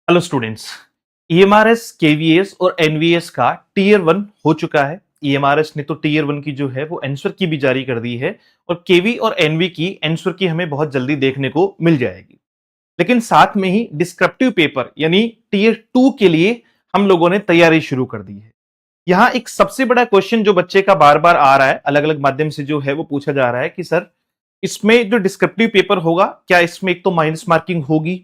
Hello students. EMRS, KVS और NVS का tier 1 हो चुका है। ईएमआरएस ने तो टीयर 1 की जो है वो आंसर की भी जारी कर दी है और केवी और एनवी की आंसर की हमें बहुत जल्दी देखने को मिल जाएगी। लेकिन साथ में ही डिस्क्रिप्टिव पेपर यानी टीयर 2 के लिए हम लोगों ने तैयारी शुरू कर दी है। यहाँ एक सबसे बड़ा क्वेश्चन जो बच्चे का बार-बार आ रहा है, अलग-अलग माध्यम से जो है वो पूछा जा रहा है कि सर इसमें जो डिस्क्रिप्टिव पेपर होगा, क्या इसमें एक तो माइनस मार्किंग होगी?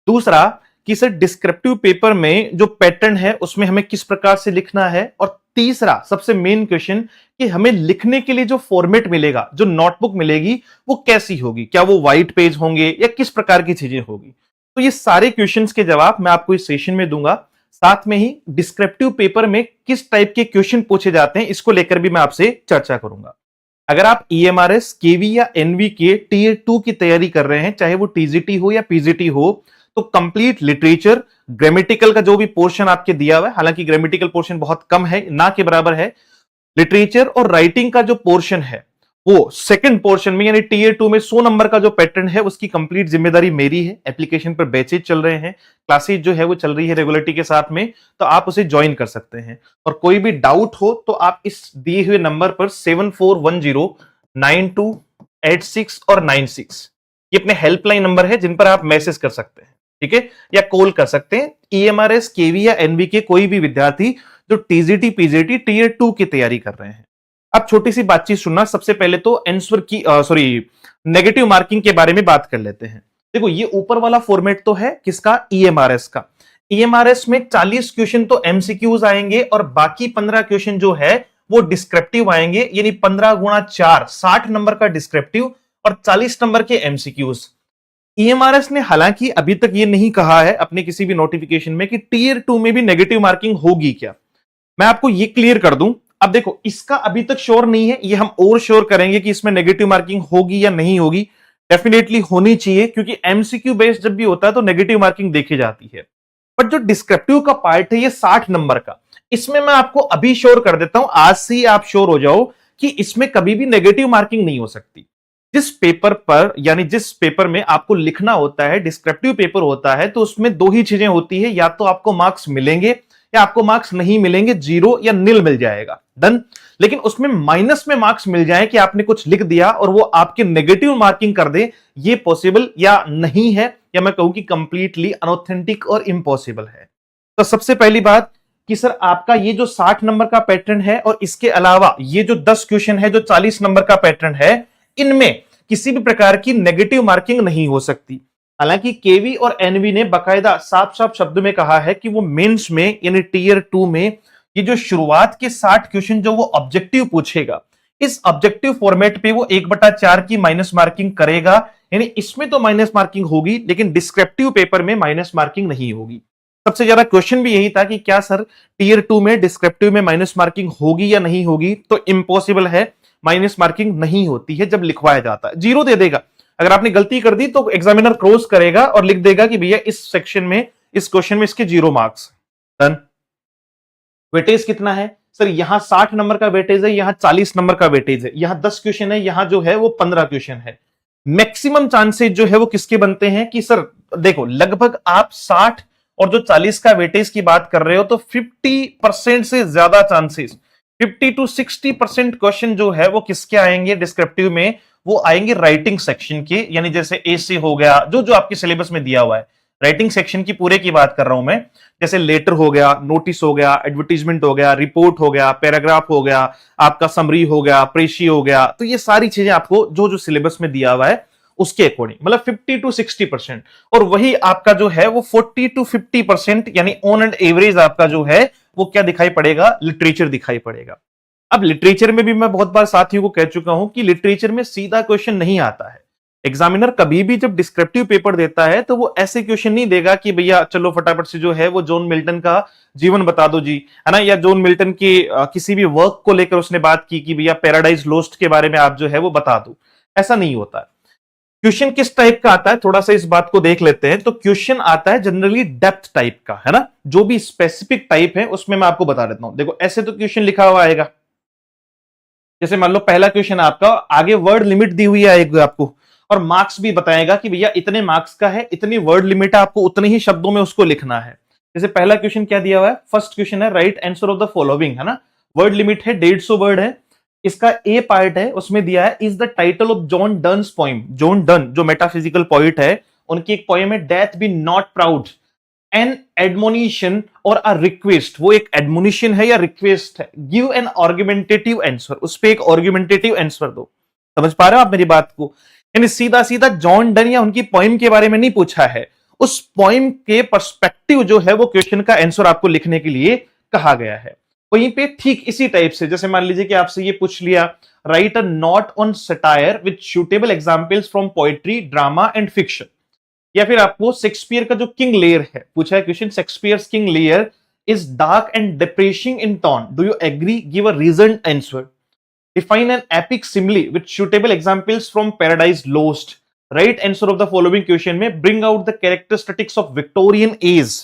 दूसरा कि सर डिस्क्रिप्टिव पेपर में जो पैटर्न है उसमें हमें किस प्रकार से लिखना है? और तीसरा सबसे मेन क्वेश्चन कि हमें लिखने के लिए जो फॉर्मेट मिलेगा, जो नोटबुक मिलेगी, वो कैसी होगी? क्या वो व्हाइट पेज होंगे या किस प्रकार की चीजें होगी? तो ये सारे क्वेश्चंस के जवाब मैं आपको इस सेशन में दूंगा। साथ में ही डिस्क्रिप्टिव पेपर में किस टाइप के क्वेश्चन पूछे जाते हैं, इसको लेकर भी मैं आपसे चर्चा करूंगा। अगर आप ईएमआरएस, केवी या एनवी के टीयर 2 की तैयारी कर रहे हैं, चाहे वो टीजीटी हो या पीजीटी हो, तो कंप्लीट लिटरेचर, ग्रामेटिकल का जो भी पोर्शन आपके दिया हुआ है, हालांकि ग्रामेटिकल पोर्शन बहुत कम है, ना के बराबर है, लिटरेचर और राइटिंग का जो पोर्शन है वो सेकंड पोर्शन में यानी टीयर 2 में 100 नंबर का जो पैटर्न है उसकी कंप्लीट जिम्मेदारी मेरी है। एप्लीकेशन पर बैचेज चल रहे हैं, क्लासेज जो है वो चल रही है रेगुलरिटी के साथ में, तो आप उसे ज्वाइन कर सकते हैं। और कोई भी डाउट हो तो आप इस दिए हुए नंबर पर 74109286 और 96 ये अपने हेल्पलाइन नंबर है जिन पर आप मैसेज कर सकते हैं, ठीक है, या कॉल कर सकते हैं। ईएमआरएस, केवी या एनवी के कोई भी विद्यार्थी जो टीजीटी पीजीटी टीयर 2 की तैयारी कर रहे हैं। अब छोटी सी बातचीत सुनना, सबसे पहले तो आंसर की नेगेटिव मार्किंग के बारे में बात कर लेते हैं। देखो ये ऊपर वाला फॉर्मेट तो है किसका? ईएमआरएस का। ईएमआरएस में 40 क्वेश्चन तो एमसीक्यूज आएंगे और बाकी 15 क्वेश्चन जो है वो डिस्क्रिप्टिव आएंगे, यानी 15 गुणा 4 60 नंबर का डिस्क्रिप्टिव और 40 नंबर के एमसीक्यूज। ईएमआरएस ने हालांकि अभी तक ये नहीं कहा है अपने किसी भी नोटिफिकेशन में कि टीयर 2 में भी नेगेटिव मार्किंग होगी क्या। मैं आपको ये क्लियर कर दूं। अब देखो इसका अभी तक श्योर नहीं है, ये हम और श्योर करेंगे कि इसमें नेगेटिव मार्किंग होगी या नहीं होगी। डेफिनेटली होनी चाहिए क्योंकि एमसीक्यू बेस्ड जब भी होता है तो नेगेटिव मार्किंग देखी जाती है। बट जो डिस्क्रिप्टिव का पार्ट है ये 60 नंबर का, इसमें मैं आपको अभी श्योर कर देता हूं, आज से ही आप श्योर हो जाओ कि इसमें कभी भी नेगेटिव मार्किंग नहीं हो सकती। जिस पेपर पर यानी जिस पेपर में आपको लिखना होता है, डिस्क्रिप्टिव पेपर होता है, तो उसमें दो ही चीजें होती है, या तो आपको मार्क्स मिलेंगे या आपको मार्क्स नहीं मिलेंगे, 0 या निल मिल जाएगा, डन। लेकिन उसमें माइनस में मार्क्स मिल जाए कि आपने कुछ लिख दिया और वो आपके नेगेटिव मार्किंग कर दे, ये पॉसिबल या नहीं है, या मैं कहूं कि कंप्लीटली अनऑथेंटिक और इम्पॉसिबल है। तो सबसे पहली बात कि सर आपका ये जो 60 नंबर का पैटर्न है और इसके अलावा ये जो 10 क्वेश्चन है जो 40 नंबर का पैटर्न है, इनमें किसी भी प्रकार की नेगेटिव मार्किंग नहीं हो सकती। हालांकि केवी और एनवी ने बकायदा साफ साफ शब्द में कहा है कि वो मेंस में यानी टीयर 2 में ये जो शुरुआत के 60 क्वेश्चन जो वो ऑब्जेक्टिव पूछेगा, इस ऑब्जेक्टिव फॉर्मेट पे वो 1/4 की माइनस मार्किंग करेगा, यानी इसमें तो माइनस मार्किंग होगी लेकिन डिस्क्रिप्टिव पेपर में माइनस मार्किंग नहीं होगी। सबसे ज्यादा क्वेश्चन भी यही था कि क्या सर टीयर 2 में डिस्क्रिप्टिव में माइनस मार्किंग होगी या नहीं होगी, तो इम्पॉसिबल है, माइनस मार्किंग नहीं होती है जब लिखवाया जाता है, 0 दे देगा। अगर आपने गलती कर दी तो एग्जामिनर क्रॉस करेगा और लिख देगा कि भैया इस सेक्शन में, इस क्वेश्चन में इसके 0 मार्क्स, डन। वेटेज कितना है सर? यहां 60 नंबर का वेटेज है, यहां 40 नंबर का वेटेज है, यहां 10 क्वेश्चन है, यहां जो है वो 15 क्वेश्चन है। मैक्सिमम चांसेस जो है वो किसके बनते हैं कि सर देखो लगभग आप 60 और जो 40 का वेटेज की बात कर रहे हो तो 50% से ज्यादा चांसेस, 50 to 60% क्वेश्चन जो है वो किसके आएंगे डिस्क्रिप्टिव में? वो आएंगे राइटिंग सेक्शन के, यानी जैसे एसे हो गया, जो जो आपके सिलेबस में दिया हुआ है, राइटिंग सेक्शन की पूरे की बात कर रहा हूं मैं। जैसे लेटर हो गया, नोटिस हो गया, एडवर्टीजमेंट हो गया, रिपोर्ट हो गया, पैराग्राफ हो गया, आपका समरी हो गया, प्रेशी हो गया, तो ये सारी चीजें आपको जो जो सिलेबस में दिया हुआ है उसके अकॉर्डिंग, मतलब 50 to 60%। और वही आपका जो है वो 40 to 50% यानी ऑन एंड एवरेज आपका जो है वो क्या दिखाई पड़ेगा? लिटरेचर दिखाई पड़ेगा। अब लिटरेचर में भी मैं बहुत बार साथियों को कह चुका हूं कि लिटरेचर में सीधा क्वेश्चन नहीं आता है। एग्जामिनर कभी भी जब डिस्क्रिप्टिव पेपर देता है तो वो ऐसे क्वेश्चन नहीं देगा कि भैया चलो फटाफट से जो है वो जॉन मिल्टन का जीवन बता दो जी, है ना, या जॉन मिल्टन के किसी भी वर्क को लेकर उसने बात की कि भैया पैराडाइज लोस्ट के बारे में आप जो है वो बता दो। ऐसा नहीं होता है। क्वेश्चन किस टाइप का आता है, थोड़ा सा इस बात को देख लेते हैं। तो क्वेश्चन आता है जनरली डेप्थ टाइप का, है ना, जो भी स्पेसिफिक टाइप है उसमें मैं आपको बता देता हूं। देखो ऐसे तो क्वेश्चन लिखा हुआ आएगा, जैसे मान लो पहला क्वेश्चन आपका आगे वर्ड लिमिट दी हुई आएगी आपको, और मार्क्स भी बताएगा कि भैया इतने मार्क्स का है, इतनी वर्ड लिमिट है, आपको उतने ही शब्दों में उसको लिखना है। जैसे पहला क्वेश्चन क्या दिया हुआ है, फर्स्ट क्वेश्चन है right answer of the following, है ना, वर्ड लिमिट है 150 वर्ड है। इसका ए पार्ट है, उसमें दिया है is the title of John Donne's poem. John Donne जो मेटाफिजिकल पोइट है, उनकी एक पोइम है death be not proud, an admonition or a request. वो एक एडमोनिशन है या रिक्वेस्ट है। गिव एन आर्गुमेंटेटिव आंसर, उस पर एक आर्गुमेंटेटिव आंसर दो। समझ पा रहे हो आप मेरी बात को? यानी सीधा सीधा जॉन डन या उनकी पोइम के बारे में नहीं पूछा है, उस पोइम के पर्सपेक्टिव जो है वो क्वेश्चन का आंसर आपको लिखने के लिए कहा गया है। वहीं पे ठीक इसी टाइप से जैसे मान लीजिए कि आपसे ये पूछ लिया right a note on satire with suitable examples from poetry, drama and fiction. या फिर आपको शेक्सपियर का जो किंग लेयर है पूछा है question, Shakespeare King Lear is dark and depressing in tone, do you agree, give a reason answer. Define an epic simile with suitable examples from Paradise Lost. Right answer of the following question में bring out the characteristics of Victorian age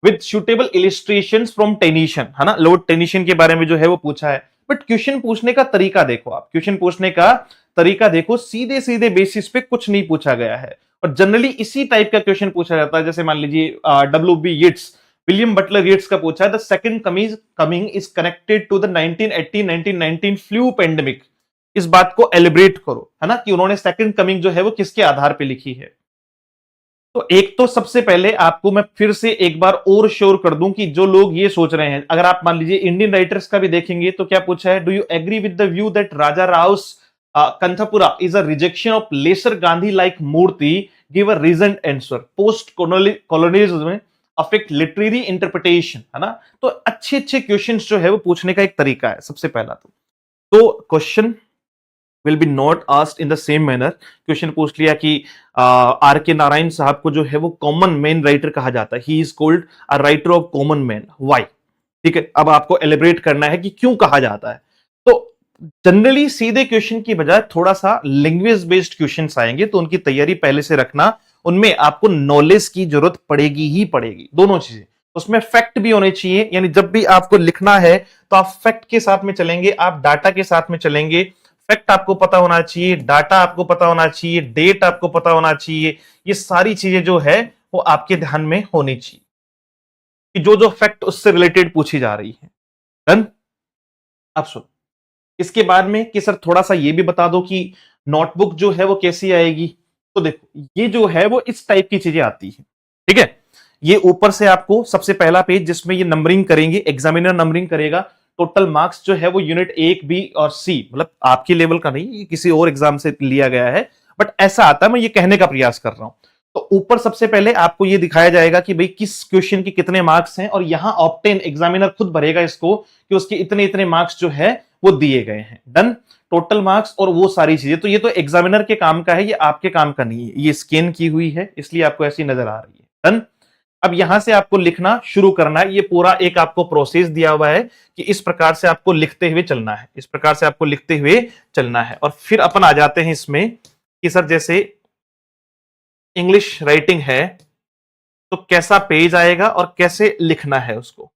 with suitable illustrations from Tennyson, है ना, Lord Tennyson के बारे में जो है वो पूछा है। बट क्वेश्चन पूछने का तरीका देखो, आप क्वेश्चन पूछने का तरीका देखो, सीधे सीधे बेसिस पे कुछ नहीं पूछा गया है। और जनरली इसी टाइप का क्वेश्चन पूछा जाता है। जैसे मान लीजिए W B. Yeats, William Butler Yeats का पूछा है the second coming is connected to the 1918-1919 flu pandemic. इस बात को एलिब्रेट करो, है ना, कि उन्होंने सेकंड कमिंग जो है वो किसके आधार पे लिखी है। तो एक तो सबसे पहले आपको मैं फिर से एक बार और श्योर कर दूं कि जो लोग ये सोच रहे हैं, अगर आप मान लीजिए इंडियन राइटर्स का भी देखेंगे तो क्या पूछा है, do you agree with the view that Raja Rao's Kanthapura is a rejection of lesser Gandhi like Moorthy, give a reason answer. Post colonialism में अफेक्ट लिटरेरी इंटरप्रिटेशन, है ना। तो अच्छे अच्छे क्वेश्चंस जो है वो पूछने का एक तरीका है सबसे पहला। तो question will be not asked in the same manner. Question पूछ लिया कि आर के नारायण साहब को जो है वो कॉमन मैन राइटर कहा जाता है, he is called a writer of common man, why. ठीक है, अब आपको एलिब्रेट करना है कि क्यों कहा जाता है। तो जनरली सीधे क्वेश्चन की बजाय थोड़ा सा लैंग्वेज बेस्ड क्वेश्चंस आएंगे, तो उनकी तैयारी पहले से रखना। उनमें आपको नॉलेज की जरूरत पड़ेगी ही पड़ेगी, दोनों चीजें। उसमें फैक्ट भी होने चाहिए, यानी जब भी आपको लिखना है तो आप फैक्ट के साथ में चलेंगे, आप डाटा के साथ में चलेंगे। फैक्ट आपको पता होना चाहिए, डाटा आपको पता होना चाहिए, डेट आपको पता होना चाहिए। ये सारी चीजें जो है वो आपके ध्यान में होनी चाहिए कि जो जो फैक्ट उससे रिलेटेड पूछी जा रही है। डन। अब सुन, इसके बाद में कि सर थोड़ा सा ये भी बता दो कि नोटबुक जो है वो कैसी आएगी। तो देखो ये जो है वो इस टाइप की चीजें आती है। ठीक है, ये ऊपर से आपको सबसे पहला पेज जिसमें ये नंबरिंग करेंगे, एग्जामिनर नंबरिंग करेगा। टोटल मार्क्स जो है वो यूनिट 1, बी और सी, मतलब आपके लेवल का नहीं, ये किसी और एग्जाम से लिया गया है, बट ऐसा आता है, मैं ये कहने का प्रयास कर रहा हूं। तो ऊपर सबसे पहले आपको ये दिखाया जाएगा कि भाई किस क्वेश्चन के कितने मार्क्स हैं, और यहां ऑप्टेन एग्जामिनर खुद भरेगा इसको कि उसके इतने इतने मार्क्स जो है वो दिए गए हैं। डन। टोटल मार्क्स और वो सारी चीजें, तो ये तो एग्जामिनर के काम का है, ये आपके काम का नहीं है। ये स्कैन की हुई है इसलिए आपको ऐसी नजर आ रही है। डन। अब यहां से आपको लिखना शुरू करना है। ये पूरा एक आपको प्रोसेस दिया हुआ है कि इस प्रकार से आपको लिखते हुए चलना है, इस प्रकार से आपको लिखते हुए चलना है। और फिर अपन आ जाते हैं इसमें कि सर जैसे इंग्लिश राइटिंग है तो कैसा पेज आएगा और कैसे लिखना है उसको।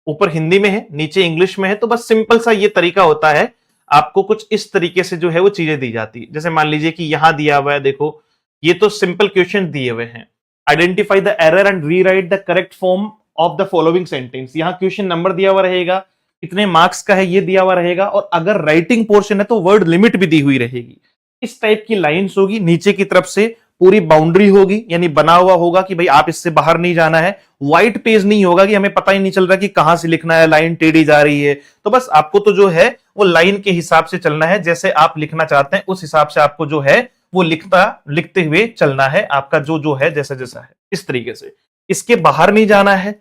ऊपर हिंदी में है, नीचे इंग्लिश में है, तो बस सिंपल सा ये तरीका होता है। आपको कुछ इस तरीके से जो है वो चीजें दी जाती है। जैसे मान लीजिए कि यहां दिया हुआ है, देखो ये तो सिंपल क्वेश्चन दिए हुए हैं। Identify the error and rewrite the correct form of the following sentence. यहां क्वेश्चन नंबर दिया हुआ रहेगा, कितने मार्क्स का है ये दिया हुआ रहेगा, और अगर राइटिंग पोर्शन है तो वर्ड लिमिट भी दी हुई रहेगी। इस टाइप की लाइंस होगी, नीचे की तरफ से पूरी बाउंड्री होगी, यानी बना हुआ होगा कि भाई आप इससे बाहर नहीं जाना है। व्हाइट पेज नहीं होगा कि हमें पता ही नहीं चल रहा कि कहां से लिखना है, लाइन टेढ़ी जा रही है। तो बस आपको तो जो है वो लाइन के हिसाब से चलना है, जैसे आप लिखना चाहते हैं उस हिसाब से आपको जो है वो लिखते हुए चलना है। आपका जो जो है जैसा जैसा है इस तरीके से। इसके बाहर नहीं जाना है,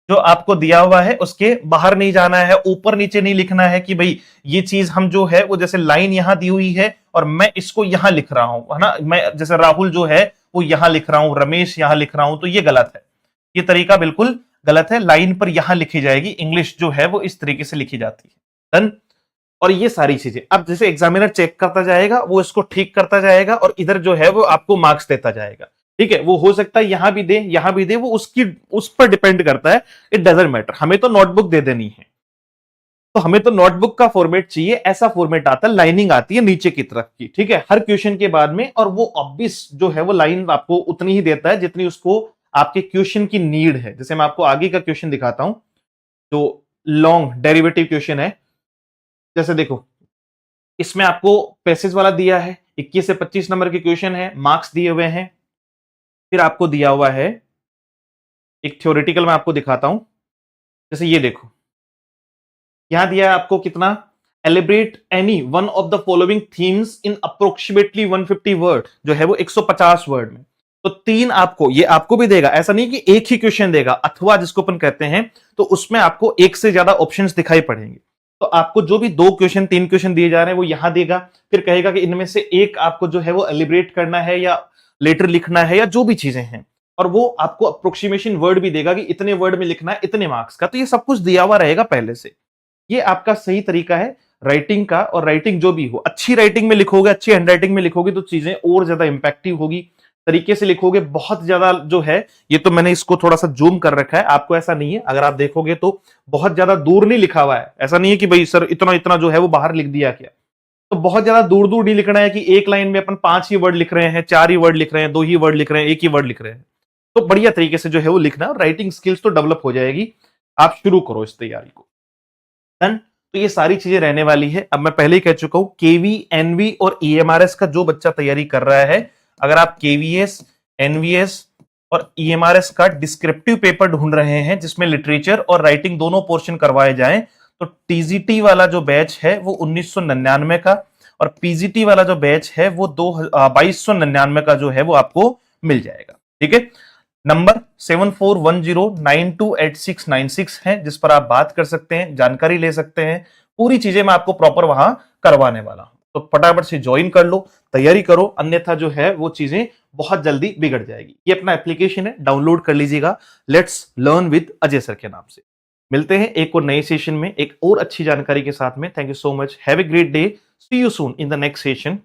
जो आपको दिया हुआ है उसके बाहर नहीं जाना है। ऊपर नीचे नहीं लिखना है कि भाई ये चीज हम जो है वो जैसे लाइन यहां दी हुई है और मैं इसको यहां लिख रहा हूं, है ना, मैं जैसे राहुल जो है वो यहां लिख रहा हूं, रमेश यहां लिख रहा हूं, तो ये गलत है। ये तरीका बिल्कुल गलत है। लाइन पर यहां लिखी जाएगी, इंग्लिश जो है वो इस तरीके से लिखी जाती है। डन। और ये सारी चीजें अब जैसे एग्जामिनर चेक करता जाएगा, वो इसको ठीक करता जाएगा, और इधर जो है वो आपको मार्क्स देता जाएगा। ठीक है, वो हो सकता है यहां भी दे, यहां भी दे, वो उसकी उस पर डिपेंड करता है। इट डजंट मैटर, हमें तो नोटबुक दे देनी है। तो हमें तो नोटबुक का फॉर्मेट चाहिए, ऐसा फॉर्मेट आता है, लाइनिंग आती है नीचे की तरफ की, ठीक है, हर क्वेश्चन के बाद में, और वो ऑब्वियस जो है वो लाइन आपको उतनी ही देता है जितनी उसको आपके क्वेश्चन की नीड है। जैसे मैं आपको आगे का क्वेश्चन दिखाता हूं, जो लॉन्ग डेरिवेटिव क्वेश्चन है। जैसे देखो, इसमें आपको पैसेज वाला दिया है, 21 से 25 नंबर के क्वेश्चन है, मार्क्स दिए हुए हैं। फिर आपको दिया हुआ है एक थ्योरेटिकल, मैं आपको दिखाता हूं। जैसे ये देखो, यहां दिया है आपको कितना, एलिब्रेट any one of the following themes in approximately 150 word, जो है वो 150 वर्ड में। तो तीन आपको, ये आपको भी देगा, ऐसा नहीं कि एक ही क्वेश्चन देगा, अथवा जिसको अपन कहते हैं, तो उसमें आपको एक से ज्यादा ऑप्शंस दिखाई पड़ेंगे। तो आपको जो भी 2 क्वेश्चन 3 क्वेश्चन दिए जा रहे हैं वो यहां देगा, फिर कहेगा कि इनमें से एक आपको जो है वो एलिब्रेट करना है या लेटर लिखना है या जो भी चीजें हैं, और वो आपको अप्रोक्सीमेशन वर्ड भी देगा कि इतने वर्ड में लिखना है, इतने मार्क्स का। तो ये सब कुछ दिया हुआ रहेगा पहले से। ये आपका सही तरीका है राइटिंग का, और राइटिंग जो भी हो, अच्छी राइटिंग में लिखोगे, अच्छी हैंडराइटिंग में लिखोगे तो चीजें और ज्यादा इंपैक्टिव होगी। तरीके से लिखोगे, बहुत ज्यादा जो है, ये तो मैंने इसको थोड़ा सा जूम कर रखा है, आपको ऐसा नहीं है, अगर आप देखोगे तो बहुत ज्यादा दूर नहीं लिखा हुआ है। ऐसा नहीं है कि भाई सर इतना इतना जो है वो बाहर लिख दिया क्या, तो बहुत ज्यादा दूर दूर नहीं लिखना है कि एक लाइन में अपन 5 ही वर्ड लिख रहे हैं, 4 ही वर्ड लिख रहे हैं, 2 ही वर्ड लिख रहे हैं, 1 ही वर्ड लिख रहे हैं। तो बढ़िया तरीके से जो है वो लिखना, राइटिंग स्किल्स तो डेवलप हो जाएगी। आप शुरू करो इस तैयारी को। डन। तो ये सारी चीजें रहने वाली है। अब मैं पहले ही कह चुका हूं, केवी, एनवी और ईएमआरएस का जो बच्चा तैयारी कर रहा है, अगर आप केवीएस, एनवीएस और ईएमआरएस का डिस्क्रिप्टिव पेपर ढूंढ रहे हैं जिसमें लिटरेचर और राइटिंग दोनों पोर्शन करवाए जाएं, तो टीजीटी वाला जो बैच है वो 1999 का, और पीजीटी वाला जो बैच है वो 2299 का जो है वो आपको मिल जाएगा। ठीक है, नंबर 7410928696 है, जिस पर आप बात कर सकते हैं, जानकारी ले सकते हैं, पूरी चीजें मैं आपको प्रॉपर वहां करवाने वाला हूं। तो फटाफट से ज्वाइन कर लो, तैयारी करो, अन्यथा जो है वो चीजें बहुत जल्दी बिगड़ जाएगी। ये अपना एप्लीकेशन है, डाउनलोड कर लीजिएगा, let's learn with Ajay sir के नाम से। मिलते हैं एक और नए सेशन में एक और अच्छी जानकारी के साथ में। Thank you so much, have a great day, see you soon in the next session.